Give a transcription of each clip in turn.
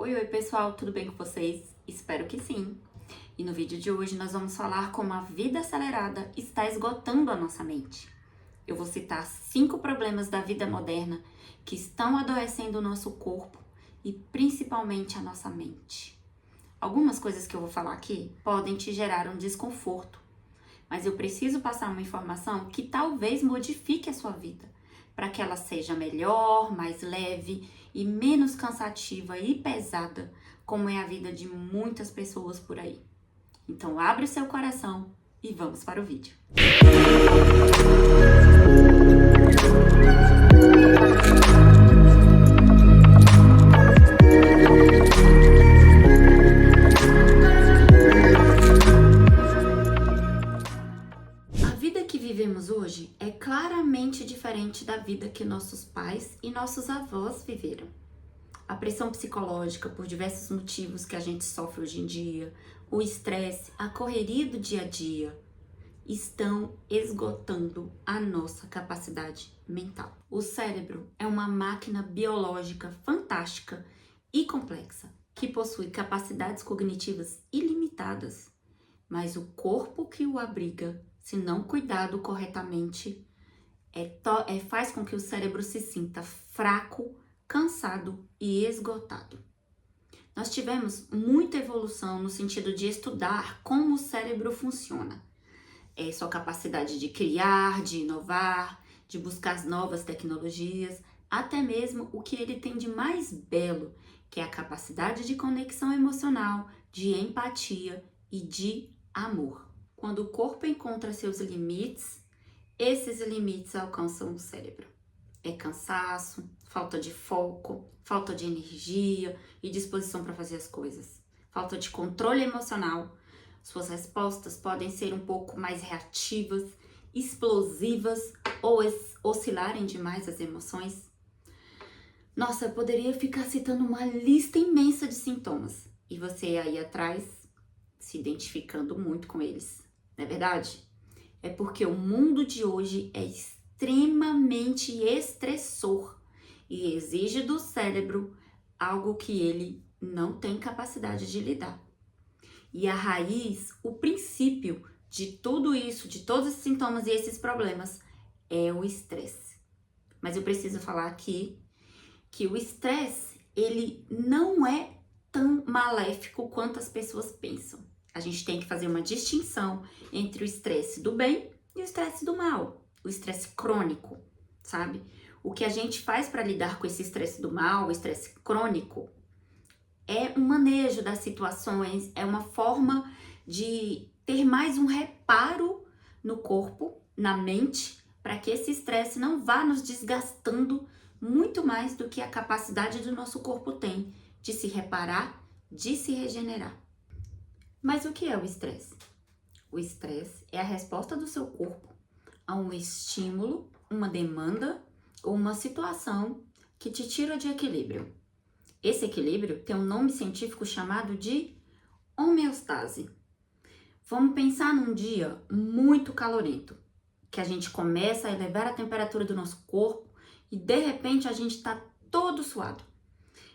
Oi, pessoal, tudo bem com vocês? Espero que sim. E no vídeo de hoje nós vamos falar como a vida acelerada está esgotando a nossa mente. Eu vou citar 5 problemas da vida moderna que estão adoecendo o nosso corpo e principalmente a nossa mente. Algumas coisas que eu vou falar aqui podem te gerar um desconforto, mas eu preciso passar uma informação que talvez modifique a sua vida, para que ela seja melhor, mais leve e menos cansativa e pesada, como é a vida de muitas pessoas por aí. Então abre o seu coração e vamos para o vídeo. A vida que vivemos hoje é claramente diferente da vida que nossos pais e nossos avós viveram. A pressão psicológica por diversos motivos que a gente sofre hoje em dia, o estresse, a correria do dia a dia, estão esgotando a nossa capacidade mental. O cérebro é uma máquina biológica fantástica e complexa, que possui capacidades cognitivas ilimitadas, mas o corpo que o abriga, se não cuidado corretamente, faz com que o cérebro se sinta fraco, cansado e esgotado. Nós tivemos muita evolução no sentido de estudar como o cérebro funciona. Sua capacidade de criar, de inovar, de buscar novas tecnologias, até mesmo o que ele tem de mais belo, que é a capacidade de conexão emocional, de empatia e de amor. Quando o corpo encontra seus limites, esses limites alcançam o cérebro. É cansaço, falta de foco, falta de energia e disposição para fazer as coisas. Falta de controle emocional. Suas respostas podem ser um pouco mais reativas, explosivas ou oscilarem demais as emoções. Nossa, eu poderia ficar citando uma lista imensa de sintomas e você aí atrás se identificando muito com eles, não é verdade? É porque o mundo de hoje é extremamente estressor e exige do cérebro algo que ele não tem capacidade de lidar. E a raiz, o princípio de tudo isso, de todos esses sintomas e esses problemas, é o estresse. Mas eu preciso falar aqui que o estresse, ele não é tão maléfico quanto as pessoas pensam. A gente tem que fazer uma distinção entre o estresse do bem e o estresse do mal, o estresse crônico, sabe? O que a gente faz para lidar com esse estresse do mal, o estresse crônico, é um manejo das situações, é uma forma de ter mais um reparo no corpo, na mente, para que esse estresse não vá nos desgastando muito mais do que a capacidade do nosso corpo tem de se reparar, de se regenerar. Mas o que é o estresse? O estresse é a resposta do seu corpo a um estímulo, uma demanda ou uma situação que te tira de equilíbrio. Esse equilíbrio tem um nome científico chamado de homeostase. Vamos pensar num dia muito calorento, que a gente começa a elevar a temperatura do nosso corpo e de repente a gente está todo suado.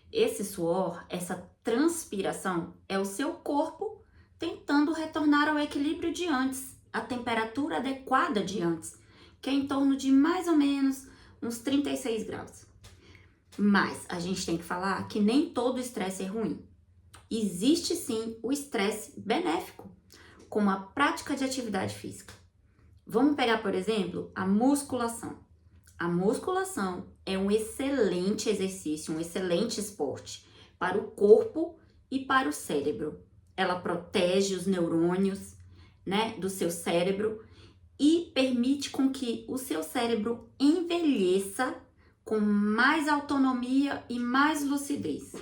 Esse suor, essa transpiração, é o seu corpo tentando retornar ao equilíbrio de antes, a temperatura adequada de antes, que é em torno de mais ou menos uns 36 graus. Mas a gente tem que falar que nem todo estresse é ruim. Existe sim o estresse benéfico, como a prática de atividade física. Vamos pegar, por exemplo, a musculação. A musculação é um excelente exercício, um excelente esporte para o corpo e para o cérebro. Ela protege os neurônios, do seu cérebro e permite com que o seu cérebro envelheça com mais autonomia e mais lucidez.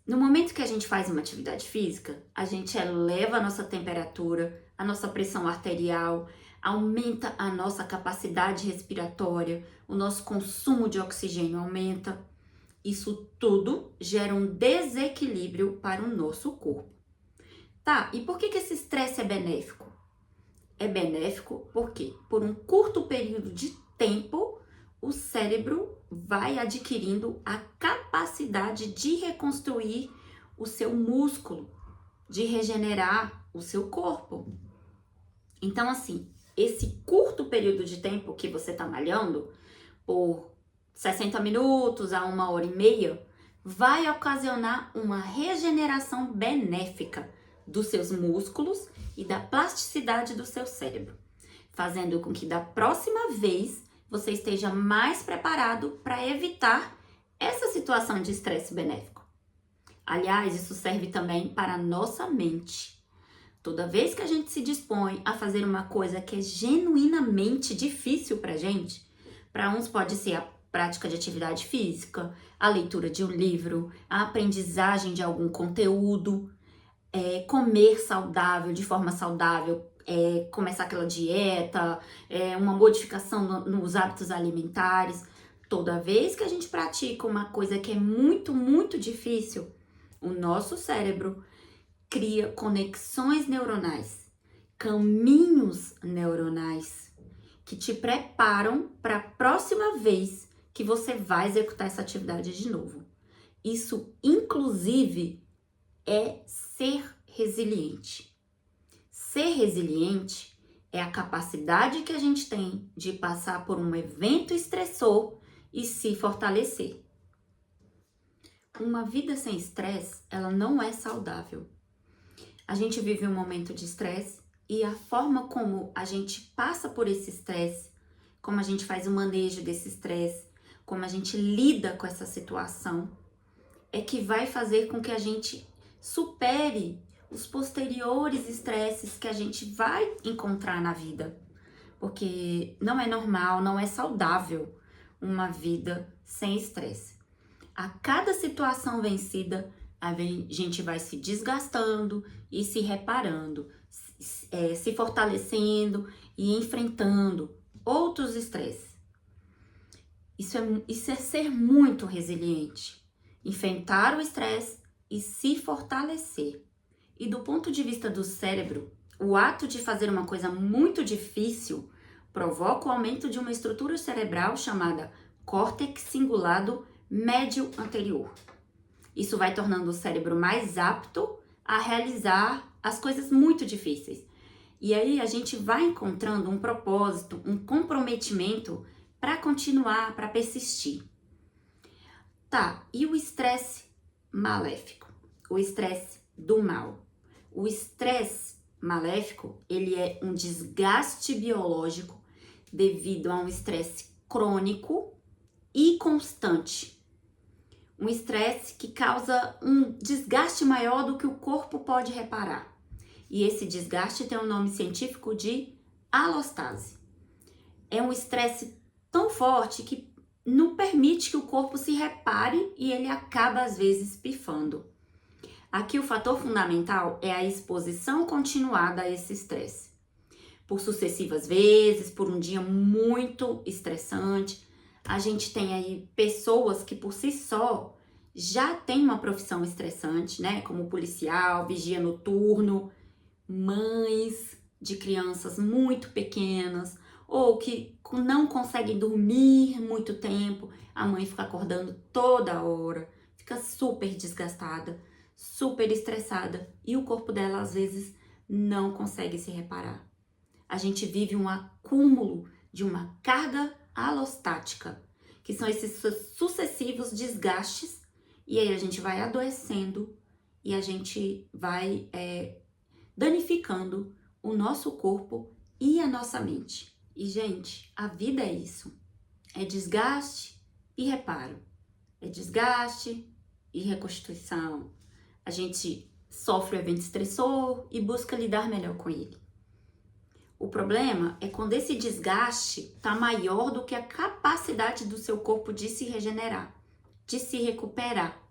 No momento que a gente faz uma atividade física, a gente eleva a nossa temperatura, a nossa pressão arterial, aumenta a nossa capacidade respiratória, o nosso consumo de oxigênio aumenta. Isso tudo gera um desequilíbrio para o nosso corpo. Tá, e por que esse estresse é benéfico? É benéfico porque, por um curto período de tempo, o cérebro vai adquirindo a capacidade de reconstruir o seu músculo, de regenerar o seu corpo. Então, assim, esse curto período de tempo que você tá malhando, por 60 minutos a 1h30, vai ocasionar uma regeneração benéfica dos seus músculos e da plasticidade do seu cérebro, fazendo com que da próxima vez você esteja mais preparado para evitar essa situação de estresse benéfico. Aliás, isso serve também para a nossa mente. Toda vez que a gente se dispõe a fazer uma coisa que é genuinamente difícil pra gente, para uns pode ser a prática de atividade física, a leitura de um livro, a aprendizagem de algum conteúdo, comer saudável, de forma saudável, começar aquela dieta, uma modificação nos hábitos alimentares. Toda vez que a gente pratica uma coisa que é muito, muito difícil, o nosso cérebro cria conexões neuronais, caminhos neuronais que te preparam para a próxima vez que você vai executar essa atividade de novo. Isso, inclusive, é ser resiliente. Ser resiliente é a capacidade que a gente tem de passar por um evento estressor e se fortalecer. Uma vida sem estresse, ela não é saudável. A gente vive um momento de estresse e a forma como a gente passa por esse estresse, como a gente faz o manejo desse estresse, como a gente lida com essa situação, é que vai fazer com que a gente supere os posteriores estresses que a gente vai encontrar na vida. Porque não é normal, não é saudável uma vida sem estresse. A cada situação vencida, a gente vai se desgastando e se reparando, se fortalecendo e enfrentando outros estresses. Isso é ser muito resiliente, enfrentar o estresse e se fortalecer. E do ponto de vista do cérebro, o ato de fazer uma coisa muito difícil provoca o aumento de uma estrutura cerebral chamada córtex cingulado médio anterior. Isso vai tornando o cérebro mais apto a realizar as coisas muito difíceis. E aí a gente vai encontrando um propósito, um comprometimento para continuar, para persistir. Tá, e o estresse maléfico? O estresse do mal. O estresse maléfico, ele é um desgaste biológico devido a um estresse crônico e constante. Um estresse que causa um desgaste maior do que o corpo pode reparar. E esse desgaste tem o nome científico de alostase. É um estresse tão forte que não permite que o corpo se repare e ele acaba às vezes pifando. Aqui o fator fundamental é a exposição continuada a esse estresse. Por sucessivas vezes, por um dia muito estressante, a gente tem aí pessoas que por si só já têm uma profissão estressante, né? Como policial, vigia noturno, mães de crianças muito pequenas ou que não conseguem dormir muito tempo, a mãe fica acordando toda hora, fica super desgastada, super estressada e o corpo dela às vezes não consegue se reparar. A gente vive um acúmulo de uma carga alostática, que são esses sucessivos desgastes, e aí a gente vai adoecendo e a gente vai danificando o nosso corpo e a nossa mente. E, gente, a vida é isso. É desgaste e reparo. É desgaste e reconstituição. A gente sofre o evento estressor e busca lidar melhor com ele. O problema é quando esse desgaste está maior do que a capacidade do seu corpo de se regenerar, de se recuperar.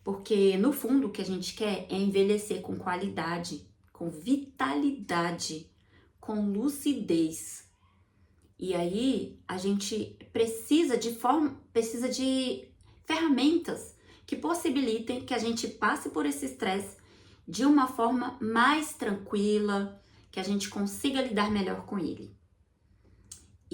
Porque, no fundo, o que a gente quer é envelhecer com qualidade, com vitalidade, com lucidez. E aí, a gente precisa de ferramentas que possibilitem que a gente passe por esse estresse de uma forma mais tranquila, que a gente consiga lidar melhor com ele.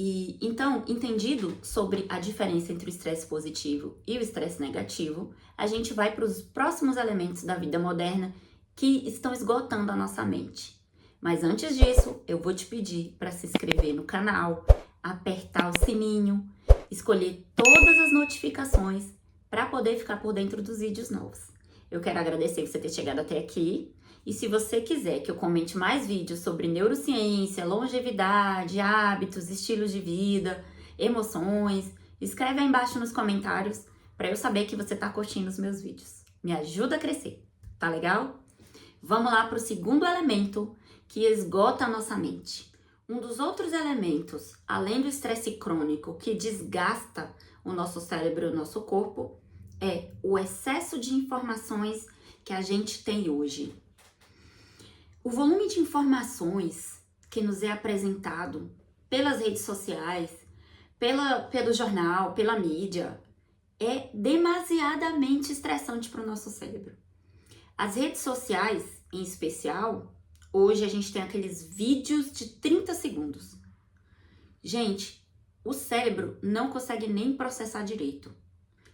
E então, entendido sobre a diferença entre o estresse positivo e o estresse negativo, a gente vai para os próximos elementos da vida moderna que estão esgotando a nossa mente. Mas antes disso, eu vou te pedir para se inscrever no canal, apertar o sininho, escolher todas as notificações para poder ficar por dentro dos vídeos novos. Eu quero agradecer você ter chegado até aqui. E se você quiser que eu comente mais vídeos sobre neurociência, longevidade, hábitos, estilos de vida, emoções, escreve aí embaixo nos comentários para eu saber que você está curtindo os meus vídeos. Me ajuda a crescer, tá legal? Vamos lá para o segundo elemento que esgota a nossa mente. Um dos outros elementos, além do estresse crônico que desgasta o nosso cérebro e o nosso corpo, é o excesso de informações que a gente tem hoje. O volume de informações que nos é apresentado pelas redes sociais, pelo jornal, pela mídia, é demasiadamente estressante para o nosso cérebro. As redes sociais, em especial, hoje a gente tem aqueles vídeos de 30 segundos. Gente, o cérebro não consegue nem processar direito,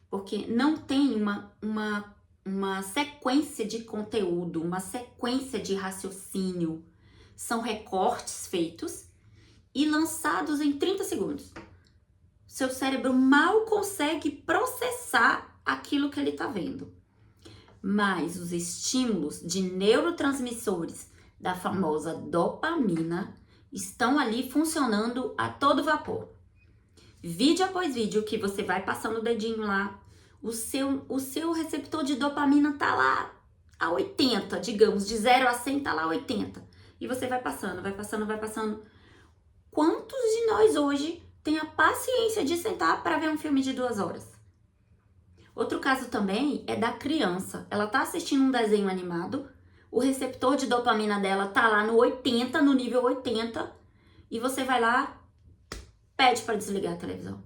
porque não tem uma sequência de conteúdo, uma sequência de raciocínio. São recortes feitos e lançados em 30 segundos. Seu cérebro mal consegue processar aquilo que ele está vendo. Mas os estímulos de neurotransmissores da famosa dopamina estão ali funcionando a todo vapor. Vídeo após vídeo que você vai passando o dedinho lá, o seu receptor de dopamina tá lá a 80, digamos, de 0 a 100 tá lá a 80. E você vai passando, vai passando, vai passando. Quantos de nós hoje tem a paciência de sentar para ver um filme de 2 horas? Outro caso também é da criança. Ela tá assistindo um desenho animado, o receptor de dopamina dela tá lá no 80, no nível 80, e você vai lá, pede para desligar a televisão.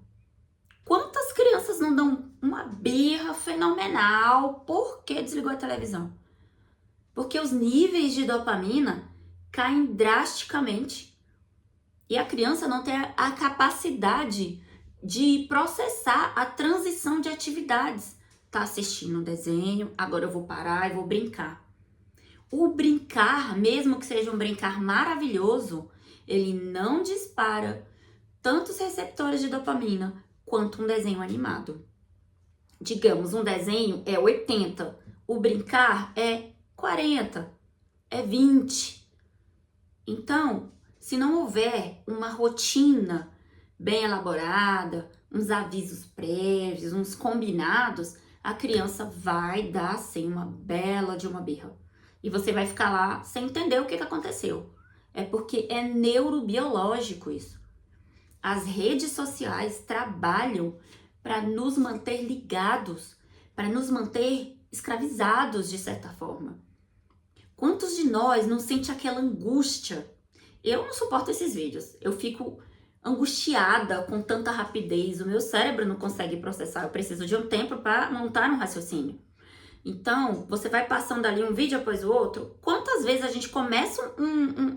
Quantas crianças não dão uma birra fenomenal porque desligou a televisão? Porque os níveis de dopamina caem drasticamente e a criança não tem a capacidade de processar a transição de atividades. Tá assistindo um desenho, agora eu vou parar e vou brincar. O brincar, mesmo que seja um brincar maravilhoso, ele não dispara tantos receptores de dopamina quanto um desenho animado. Digamos, um desenho é 80, o brincar é 40, é 20. Então, se não houver uma rotina bem elaborada, uns avisos prévios, uns combinados, a criança vai dar assim uma bela de uma birra. E você vai ficar lá sem entender o que aconteceu. É porque é neurobiológico isso. As redes sociais trabalham para nos manter ligados, para nos manter escravizados de certa forma. Quantos de nós não sente aquela angústia? Eu não suporto esses vídeos. Eu fico angustiada com tanta rapidez. O meu cérebro não consegue processar. Eu preciso de um tempo para montar um raciocínio. Então, você vai passando ali um vídeo após o outro. Quantas vezes a gente começa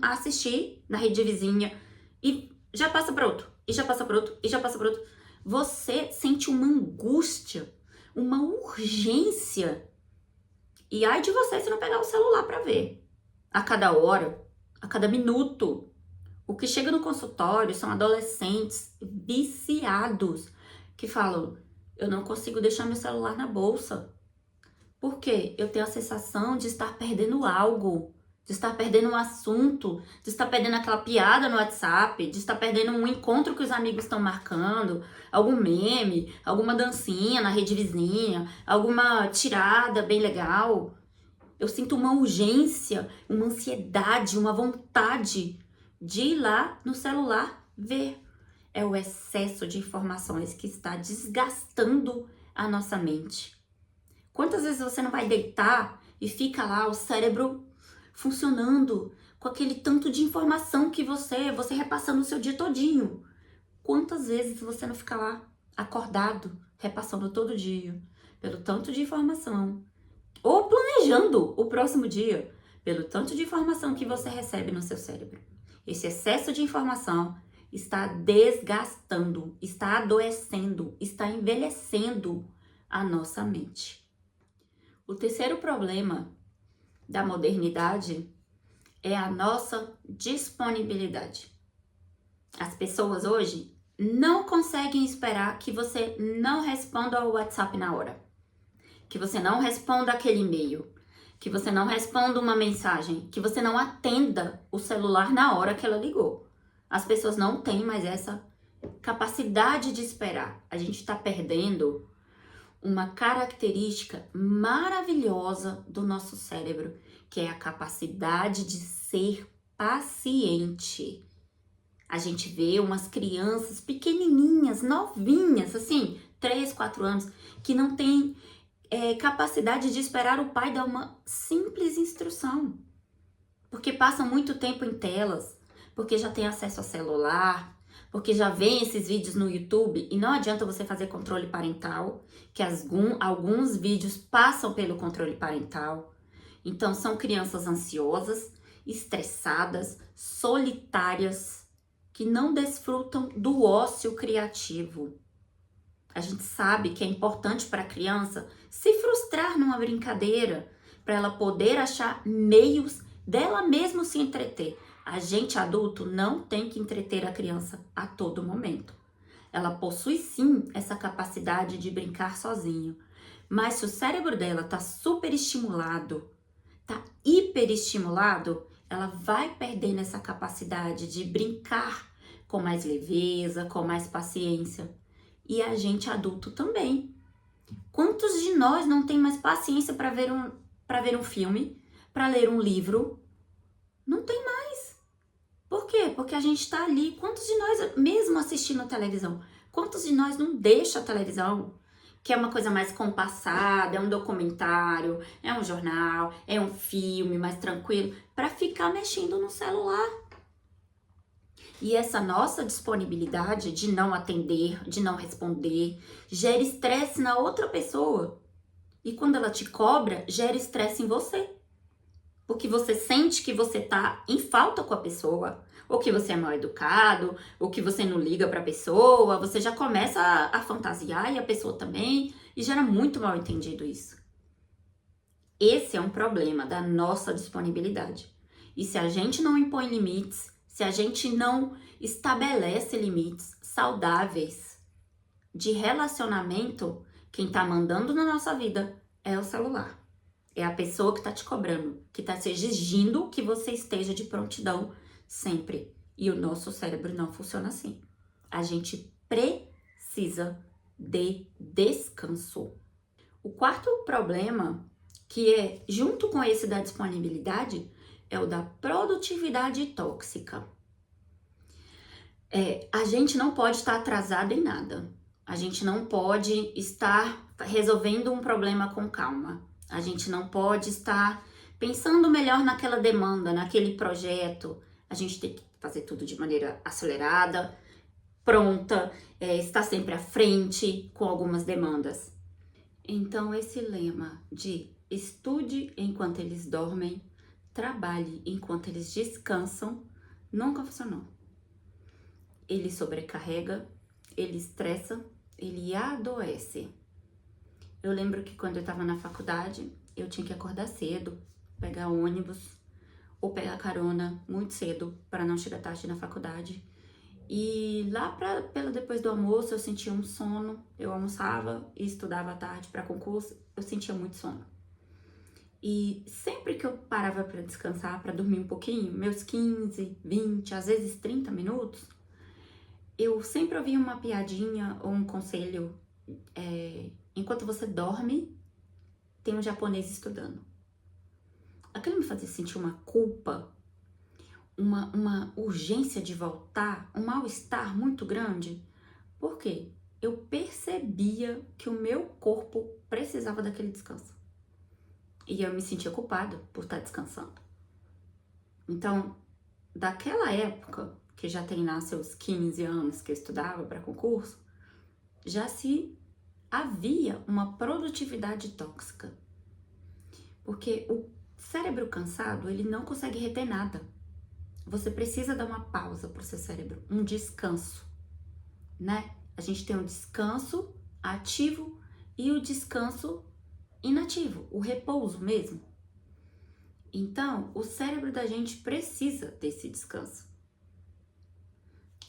a assistir na rede vizinha e já passa para outro, e já passa para outro, e já passa para outro. Você sente uma angústia, uma urgência. E ai de você se não pegar o celular para ver. A cada hora, a cada minuto. O que chega no consultório são adolescentes viciados que falam: eu não consigo deixar meu celular na bolsa. Por quê? Eu tenho a sensação de estar perdendo algo, de estar perdendo um assunto, de estar perdendo aquela piada no WhatsApp, de estar perdendo um encontro que os amigos estão marcando, algum meme, alguma dancinha na rede vizinha, alguma tirada bem legal. Eu sinto uma urgência, uma ansiedade, uma vontade de ir lá no celular ver. É o excesso de informações que está desgastando a nossa mente. Quantas vezes você não vai deitar e fica lá o cérebro funcionando com aquele tanto de informação que você repassando o seu dia todinho? Quantas vezes você não fica lá acordado, repassando todo dia, pelo tanto de informação, ou planejando o próximo dia, pelo tanto de informação que você recebe no seu cérebro? Esse excesso de informação está desgastando, está adoecendo, está envelhecendo a nossa mente. O terceiro problema da modernidade é a nossa disponibilidade. As pessoas hoje não conseguem esperar que você não responda ao WhatsApp na hora, que você não responda aquele e-mail, que você não responda uma mensagem, que você não atenda o celular na hora que ela ligou. As pessoas não têm mais essa capacidade de esperar. A gente está perdendo uma característica maravilhosa do nosso cérebro, que é a capacidade de ser paciente. A gente vê umas crianças pequenininhas, novinhas, assim, 3, 4 anos, que não tem capacidade de esperar o pai dar uma simples instrução. Porque passam muito tempo em telas, porque já tem acesso a celular, porque já vem esses vídeos no YouTube e não adianta você fazer controle parental, que alguns vídeos passam pelo controle parental. Então são crianças ansiosas, estressadas, solitárias, que não desfrutam do ócio criativo. A gente sabe que é importante para a criança se frustrar numa brincadeira, para ela poder achar meios dela mesma se entreter. A gente adulto não tem que entreter a criança a todo momento. Ela possui sim essa capacidade de brincar sozinho, mas se o cérebro dela está super estimulado, está hiperestimulado, ela vai perdendo essa capacidade de brincar com mais leveza, com mais paciência. E a gente adulto também. Quantos de nós não tem mais paciência para ver um filme, para ler um livro? Não tem mais. Por quê? Porque a gente está ali. Quantos de nós, mesmo assistindo televisão, quantos de nós não deixa a televisão, que é uma coisa mais compassada, é um documentário, é um jornal, é um filme mais tranquilo, para ficar mexendo no celular? E essa nossa disponibilidade de não atender, de não responder, gera estresse na outra pessoa. E quando ela te cobra, gera estresse em você. Porque você sente que você tá em falta com a pessoa, ou que você é mal educado, ou que você não liga pra pessoa, você já começa a fantasiar e a pessoa também, e gera muito mal entendido isso. Esse é um problema da nossa disponibilidade. E se a gente não impõe limites, se a gente não estabelece limites saudáveis de relacionamento, quem tá mandando na nossa vida é o celular. É a pessoa que tá te cobrando, que tá te exigindo que você esteja de prontidão sempre. E o nosso cérebro não funciona assim. A gente precisa de descanso. O quarto problema, que é junto com esse da disponibilidade, é o da produtividade tóxica. A gente não pode estar atrasado em nada. A gente não pode estar resolvendo um problema com calma. A gente não pode estar pensando melhor naquela demanda, naquele projeto. A gente tem que fazer tudo de maneira acelerada, pronta, estar sempre à frente com algumas demandas. Então, esse lema de estude enquanto eles dormem, trabalhe enquanto eles descansam, nunca funcionou. Ele sobrecarrega, ele estressa, ele adoece. Eu lembro que quando eu estava na faculdade, eu tinha que acordar cedo, pegar ônibus ou pegar carona muito cedo para não chegar tarde na faculdade. E lá depois do almoço eu sentia um sono, eu almoçava e estudava à tarde para concurso, eu sentia muito sono. E sempre que eu parava para descansar, para dormir um pouquinho, meus 15, 20, às vezes 30 minutos, eu sempre ouvia uma piadinha ou um conselho. Enquanto você dorme, tem um japonês estudando. Aquilo me fazia sentir uma culpa, uma urgência de voltar, um mal-estar muito grande. Por quê? Eu percebia que o meu corpo precisava daquele descanso. E eu me sentia culpada por estar descansando. Então, daquela época, que já tem lá seus 15 anos que eu estudava para concurso, já se havia uma produtividade tóxica. Porque o cérebro cansado, ele não consegue reter nada. você precisa dar uma pausa para o seu cérebro, um descanso, né? A gente tem o descanso ativo e o descanso inativo, o repouso mesmo. Então, o cérebro da gente precisa desse descanso.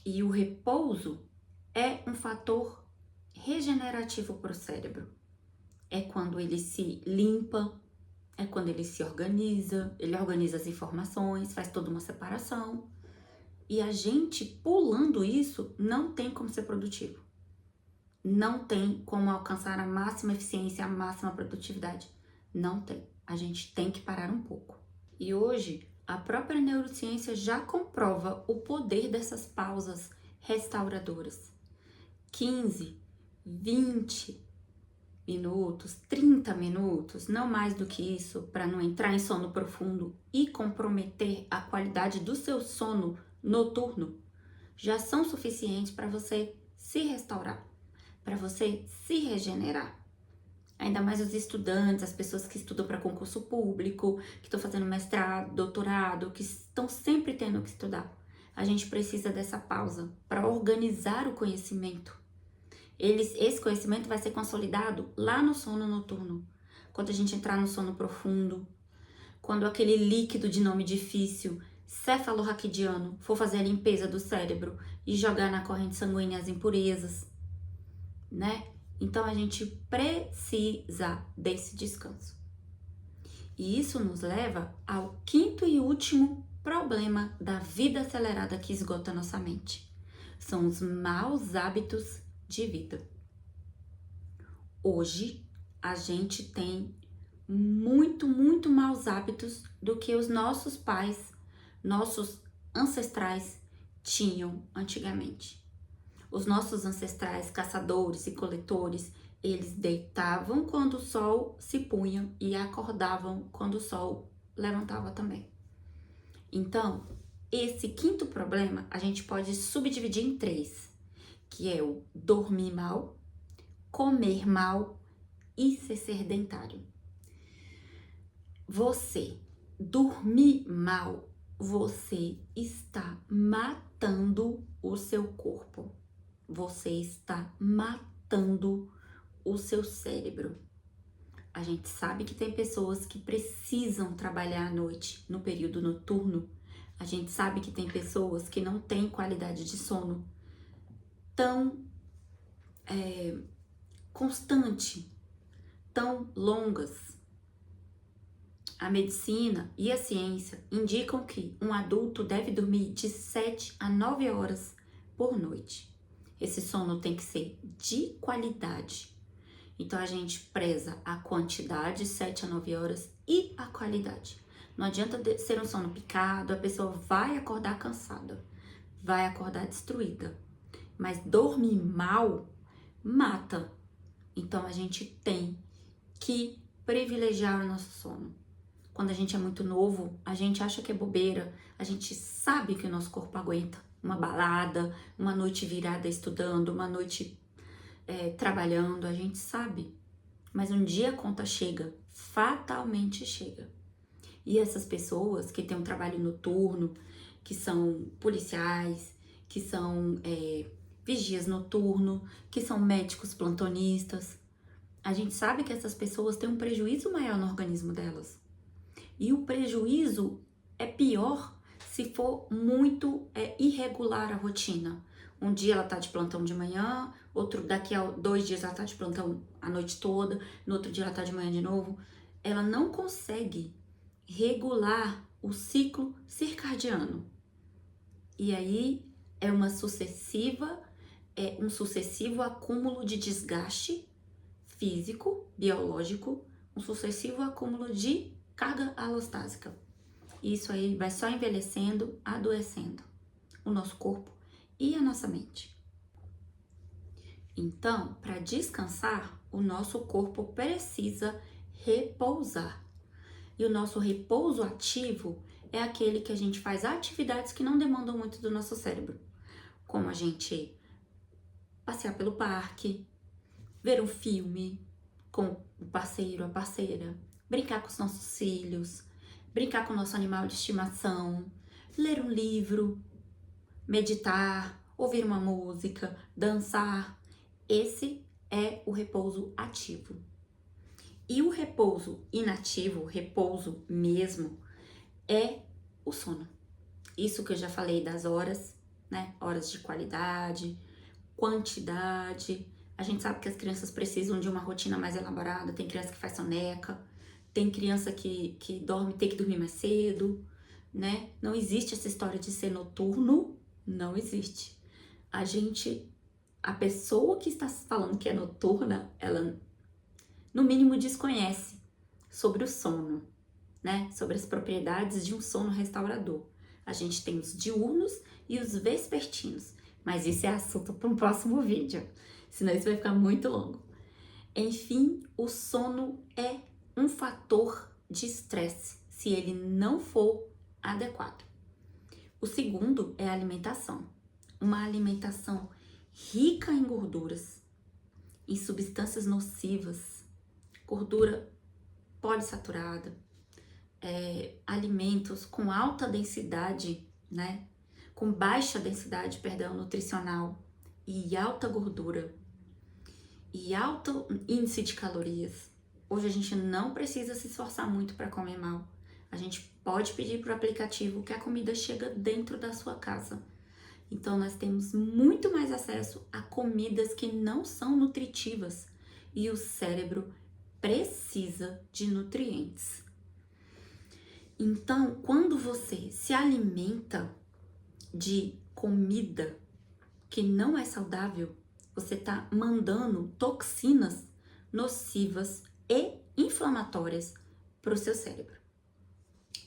E o repouso é um fator regenerativo para o cérebro. É quando ele se limpa, é quando ele se organiza, ele organiza as informações, faz toda uma separação. E a gente pulando isso não tem como ser produtivo. Não tem como alcançar a máxima eficiência, a máxima produtividade. Não tem. A gente tem que parar um pouco. E hoje, a própria neurociência já comprova o poder dessas pausas restauradoras. 15, 20 minutos, 30 minutos, não mais do que isso, para não entrar em sono profundo e comprometer a qualidade do seu sono noturno, já são suficientes para você se restaurar, para você se regenerar. Ainda mais os estudantes, as pessoas que estudam para concurso público, que estão fazendo mestrado, doutorado, que estão sempre tendo que estudar. A gente precisa dessa pausa para organizar o conhecimento. Esse conhecimento vai ser consolidado lá no sono noturno, quando a gente entrar no sono profundo, quando aquele líquido de nome difícil, cefalorraquidiano, for fazer a limpeza do cérebro e jogar na corrente sanguínea as impurezas, né? Então a gente precisa desse descanso. E isso nos leva ao quinto e último problema da vida acelerada que esgota nossa mente. São os maus hábitos de vida. Hoje a gente tem muito maus hábitos do que os nossos pais, nossos ancestrais tinham antigamente. Os nossos ancestrais caçadores e coletores, eles deitavam quando o sol se punha e acordavam quando o sol levantava também. Então, esse quinto problema a gente pode subdividir em 3, que é o dormir mal, comer mal e ser sedentário. Você dormir mal, você está matando o seu corpo. Você está matando o seu cérebro. A gente sabe que tem pessoas que precisam trabalhar à noite, no período noturno. A gente sabe que tem pessoas que não têm qualidade de sono tão constante, tão longas. A medicina e a ciência indicam que um adulto deve dormir de 7 a 9 horas por noite. Esse sono tem que ser de qualidade. Então a gente preza a quantidade, 7 a 9 horas, e a qualidade. Não adianta ser um sono picado, a pessoa vai acordar cansada, vai acordar destruída. Mas dormir mal mata. Então a gente tem que privilegiar o nosso sono. Quando a gente é muito novo, a gente acha que é bobeira, a gente sabe que o nosso corpo aguenta uma balada, uma noite virada estudando, uma noite trabalhando, a gente sabe. Mas um dia a conta chega, fatalmente chega. E essas pessoas que têm um trabalho noturno, que são policiais, que são vigias noturno, que são médicos plantonistas, a gente sabe que essas pessoas têm um prejuízo maior no organismo delas. E o prejuízo é pior se for muito irregular a rotina. Um dia ela tá de plantão de manhã, daqui a 2 dias ela tá de plantão a noite toda, no outro dia ela tá de manhã de novo. Ela não consegue regular o ciclo circadiano. E aí é um sucessivo acúmulo de desgaste físico, biológico, um sucessivo acúmulo de carga alostásica. Isso aí vai só envelhecendo, adoecendo o nosso corpo e a nossa mente. Então, para descansar, o nosso corpo precisa repousar. E o nosso repouso ativo é aquele que a gente faz atividades que não demandam muito do nosso cérebro, como a gente passear pelo parque, ver um filme com o parceiro, a parceira, brincar com os nossos filhos, brincar com o nosso animal de estimação, ler um livro, meditar, ouvir uma música, dançar. Esse é o repouso ativo. E o repouso inativo, repouso mesmo, é o sono. Isso que eu já falei das horas, né? Horas de qualidade, quantidade. A gente sabe que as crianças precisam de uma rotina mais elaborada. Tem criança que faz soneca, tem criança que dorme, tem que dormir mais cedo, né? Não existe essa história de ser noturno, não existe. A pessoa que está falando que é noturna, ela no mínimo desconhece sobre o sono, né? Sobre as propriedades de um sono restaurador. A gente tem os diurnos e os vespertinos, mas isso é assunto para um próximo vídeo, senão isso vai ficar muito longo. Enfim, o sono é um fator de estresse se ele não for adequado. O segundo é a alimentação. Uma alimentação rica em gorduras, em substâncias nocivas, gordura poliinsaturada, alimentos com alta densidade, né? Com baixa densidade, nutricional e alta gordura e alto índice de calorias. Hoje a gente não precisa se esforçar muito para comer mal. A gente pode pedir para o aplicativo que a comida chega dentro da sua casa. Então nós temos muito mais acesso a comidas que não são nutritivas e o cérebro precisa de nutrientes. Então, quando você se alimenta de comida que não é saudável, você está mandando toxinas nocivas e inflamatórias para o seu cérebro.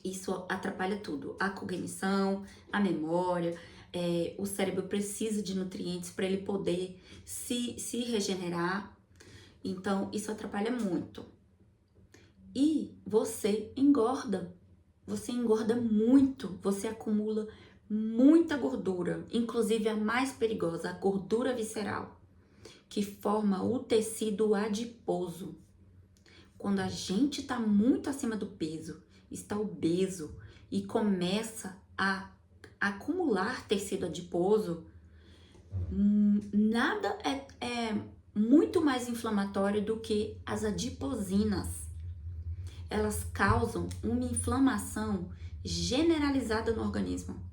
Isso atrapalha tudo, a cognição, a memória. O cérebro precisa de nutrientes para ele poder se regenerar. Então, isso atrapalha muito. E você engorda muito, você acumula muita gordura, inclusive a mais perigosa, a gordura visceral, que forma o tecido adiposo. Quando a gente está muito acima do peso, está obeso e começa a acumular tecido adiposo, nada é muito mais inflamatório do que as adiposinas. Elas causam uma inflamação generalizada no organismo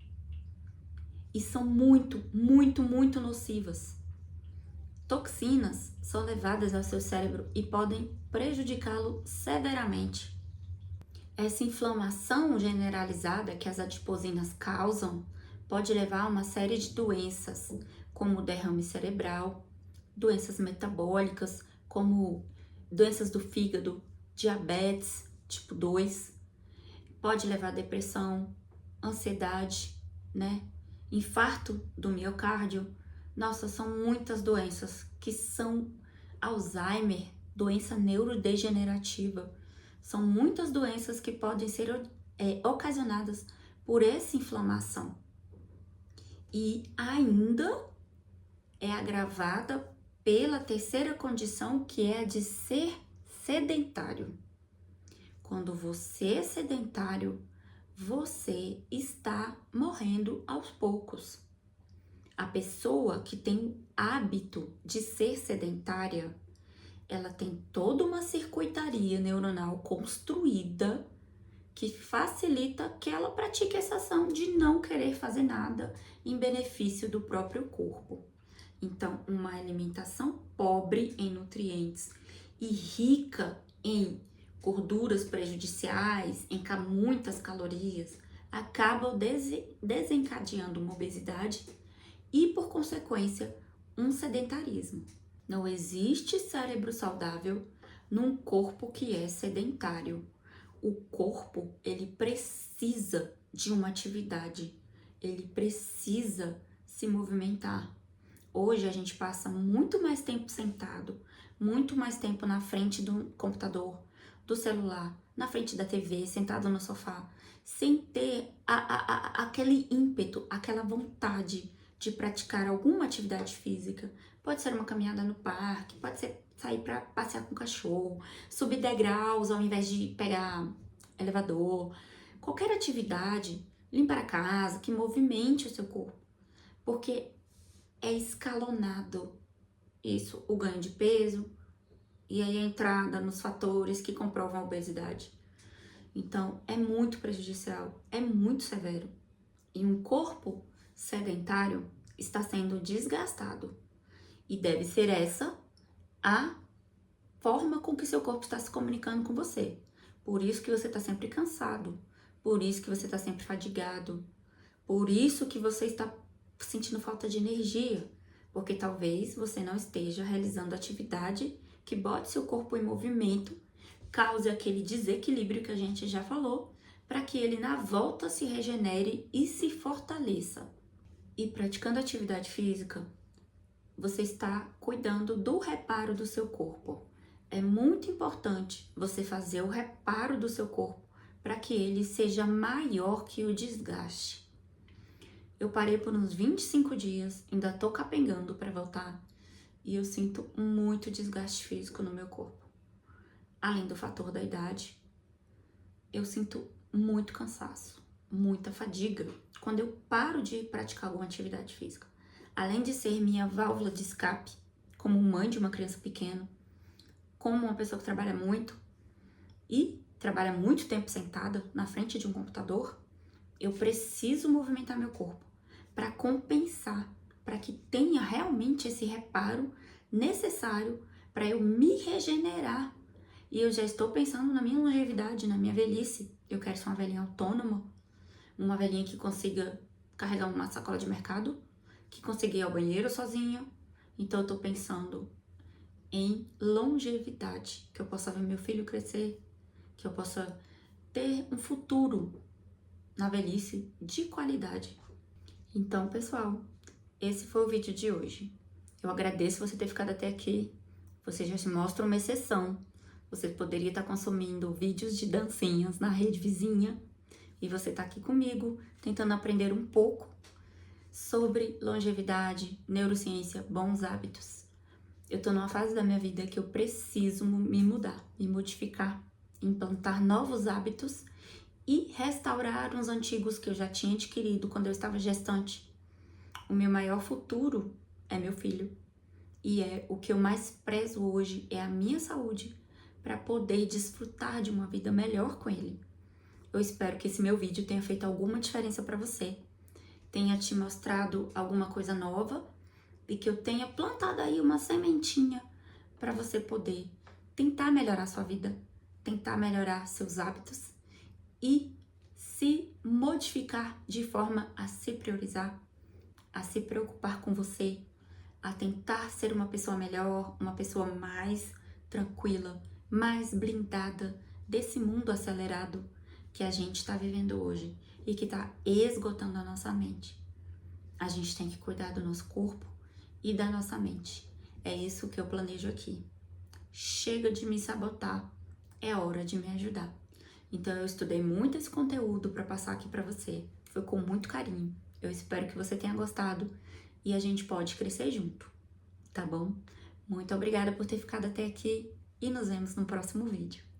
e são muito nocivas. Toxinas são levadas ao seu cérebro e podem prejudicá-lo severamente. Essa inflamação generalizada que as adiposinas causam pode levar a uma série de doenças, como derrame cerebral, doenças metabólicas, como doenças do fígado, diabetes tipo 2, pode levar a depressão, ansiedade, né? Infarto do miocárdio. Nossa, são muitas doenças que são Alzheimer, doença neurodegenerativa. São muitas doenças que podem ser ocasionadas por essa inflamação. E ainda é agravada pela terceira condição, que é a de ser sedentário. Quando você é sedentário, você está morrendo aos poucos. A pessoa que tem hábito de ser sedentária, ela tem toda uma circuitaria neuronal construída que facilita que ela pratique essa ação de não querer fazer nada em benefício do próprio corpo. Então, uma alimentação pobre em nutrientes e rica em gorduras prejudiciais, em muitas calorias, acabam desencadeando uma obesidade e, por consequência, um sedentarismo. Não existe cérebro saudável num corpo que é sedentário. O corpo, ele precisa de uma atividade, ele precisa se movimentar. Hoje a gente passa muito mais tempo sentado, muito mais tempo na frente do computador, do celular, na frente da TV, sentado no sofá, sem ter aquele ímpeto, aquela vontade de praticar alguma atividade física. Pode ser uma caminhada no parque, pode ser sair para passear com o cachorro, subir degraus ao invés de pegar elevador. Qualquer atividade limpar a casa, que movimente o seu corpo, porque é escalonado isso, o ganho de peso e aí a entrada nos fatores que comprovam a obesidade. Então, é muito prejudicial, é muito severo. E um corpo sedentário está sendo desgastado. E deve ser essa a forma com que seu corpo está se comunicando com você. Por isso que você está sempre cansado, por isso que você está sempre fadigado, por isso que você está sentindo falta de energia, porque talvez você não esteja realizando atividade que bote seu corpo em movimento, cause aquele desequilíbrio que a gente já falou, para que ele na volta se regenere e se fortaleça. E praticando atividade física, você está cuidando do reparo do seu corpo. É muito importante você fazer o reparo do seu corpo para que ele seja maior que o desgaste. Eu parei por uns 25 dias, ainda tô capengando para voltar e eu sinto muito desgaste físico no meu corpo. Além do fator da idade, eu sinto muito cansaço, muita fadiga quando eu paro de praticar alguma atividade física. Além de ser minha válvula de escape, como mãe de uma criança pequena, como uma pessoa que trabalha muito e trabalha muito tempo sentada na frente de um computador, eu preciso movimentar meu corpo para compensar, para que tenha realmente esse reparo necessário para eu me regenerar. E eu já estou pensando na minha longevidade, na minha velhice. Eu quero ser uma velhinha autônoma, uma velhinha que consiga carregar uma sacola de mercado, que consiga ir ao banheiro sozinha. Então eu tô pensando em longevidade, que eu possa ver meu filho crescer, que eu possa ter um futuro na velhice de qualidade. Então, pessoal, esse foi o vídeo de hoje. Eu agradeço você ter ficado até aqui. Você já se mostra uma exceção. Você poderia estar consumindo vídeos de dancinhas na rede vizinha e você está aqui comigo, tentando aprender um pouco sobre longevidade, neurociência, bons hábitos. Eu tô numa fase da minha vida que eu preciso me mudar, me modificar, implantar novos hábitos e restaurar uns antigos que eu já tinha adquirido quando eu estava gestante. O meu maior futuro é meu filho. E é o que eu mais prezo hoje é a minha saúde para poder desfrutar de uma vida melhor com ele. Eu espero que esse meu vídeo tenha feito alguma diferença para você, tenha te mostrado alguma coisa nova e que eu tenha plantado aí uma sementinha para você poder tentar melhorar sua vida, tentar melhorar seus hábitos e se modificar de forma a se priorizar, a se preocupar com você, a tentar ser uma pessoa melhor, uma pessoa mais tranquila, mais blindada desse mundo acelerado que a gente está vivendo hoje e que está esgotando a nossa mente. A gente tem que cuidar do nosso corpo e da nossa mente. É isso que eu planejo aqui. Chega de me sabotar, é hora de me ajudar. Então eu estudei muito esse conteúdo para passar aqui para você. Foi com muito carinho. Eu espero que você tenha gostado e a gente pode crescer junto, tá bom? Muito obrigada por ter ficado até aqui e nos vemos no próximo vídeo.